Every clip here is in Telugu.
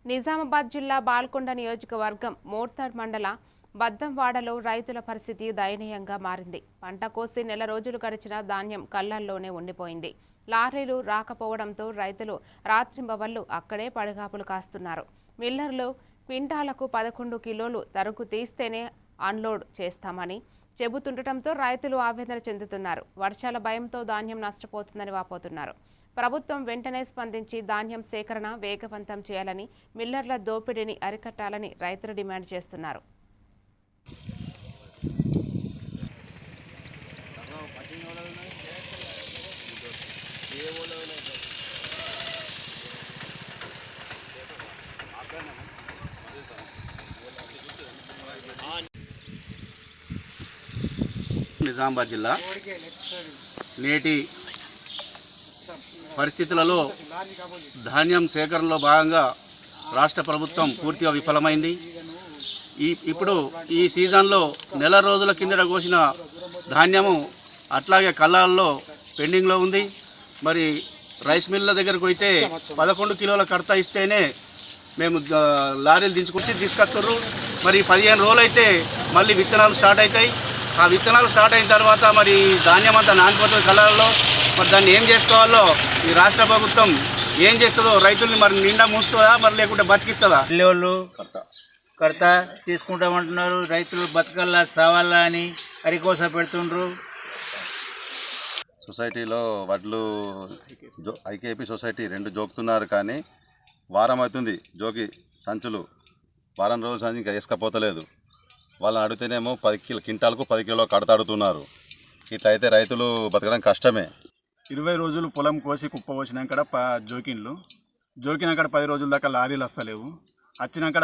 నిజామాబాద్ జిల్లా బాల్కొండ నియోజకవర్గం మోర్తాడ్ మండల బద్దంవాడలో రైతుల పరిస్థితి దయనీయంగా మారింది. పంట కోసి నెల రోజులు గడిచిన ధాన్యం కళ్ళల్లోనే ఉండిపోయింది. లారీలు రాకపోవడంతో రైతులు రాత్రింబవళ్లు అక్కడే పడిగాపులు కాస్తున్నారు. మిల్లర్లు క్వింటాలకు 11 కిలోలు తరుగు తీస్తేనే అన్లోడ్ చేస్తామని చెబుతుండటంతో రైతులు ఆవేదన చెందుతున్నారు. వర్షాల భయంతో ధాన్యం నష్టపోతుందని వాపోతున్నారు. ప్రభుత్వం వెంటనే స్పందించి ధాన్యం సేకరణ వేగవంతం చేయాలని, మిల్లర్ల దోపిడీని అరికట్టాలని రైతులు డిమాండ్ చేస్తున్నారు. నిజామాబాద్ జిల్లా నేటి పరిస్థితులలో ధాన్యం సేకరణలో భాగంగా రాష్ట్ర ప్రభుత్వం పూర్తిగా విఫలమైంది. ఇప్పుడు ఈ సీజన్లో నెల రోజుల కిందట కోసిన ధాన్యము అట్లాగే కళ్ళాల్లో పెండింగ్లో ఉంది. మరి రైస్ మిల్ల దగ్గరకు అయితే 11 కిలోల కడత ఇస్తేనే మేము లారీలు తీసుకొస్తారు. మరి 15 రోజులు అయితే మళ్ళీ విత్తనాలు స్టార్ట్ అవుతాయి. ఆ విత్తనాలు స్టార్ట్ అయిన తర్వాత మరి ధాన్యం అంతా నానిపోతుంది కళ్ళల్లో. మరి దాన్ని ఏం చేసుకోవాలో ఈ రాష్ట్ర ప్రభుత్వం ఏం చేస్తుందో, రైతుల్ని మరి నిండా మూస్తుందా మరి లేకుంటే బతికిస్తుందా? పిల్లోళ్ళు కడత తీసుకుంటామంటున్నారు. రైతులు బతకల్లా సావాలా అని అరికోస పెడుతుండ్రు. సొసైటీలో వడ్లు ఐకేపీ సొసైటీ 2 జోకుతున్నారు, కానీ వారం అవుతుంది జోకి సంచులు. వారం రోజుల సంచి ఇంకా వేసుకపోతలేదు. వాళ్ళని అడిగితేనేమో 10 క్వింటాలకు 10 కిలో కడత అడుగుతున్నారు. ఇట్లా అయితే రైతులు బతకడం కష్టమే. 20 రోజులు పొలం కోసి కుప్ప పోసినాక జోకినాక 10 రోజుల దాకా లారీలు వస్తలేవు. వచ్చినాక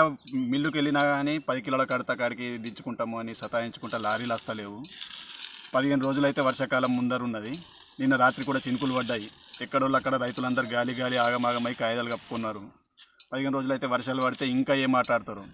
మిల్లుకి వెళ్ళినా కానీ 10 కిలోల కడత కాడికి దించుకుంటాము అని సతాయించుకుంటా లారీలు వస్తలేవు. 15 రోజులు అయితే వర్షాకాలం ముందరున్నది. నిన్న రాత్రి కూడా చినుకులు పడ్డాయి. ఎక్కడోళ్ళు అక్కడ రైతులందరూ గాలి ఆగమాగమై కాయదాలు కప్పుకున్నారు. 15 రోజులు అయితే వర్షాలు పడితే ఇంకా ఏం మాట్లాడతారు.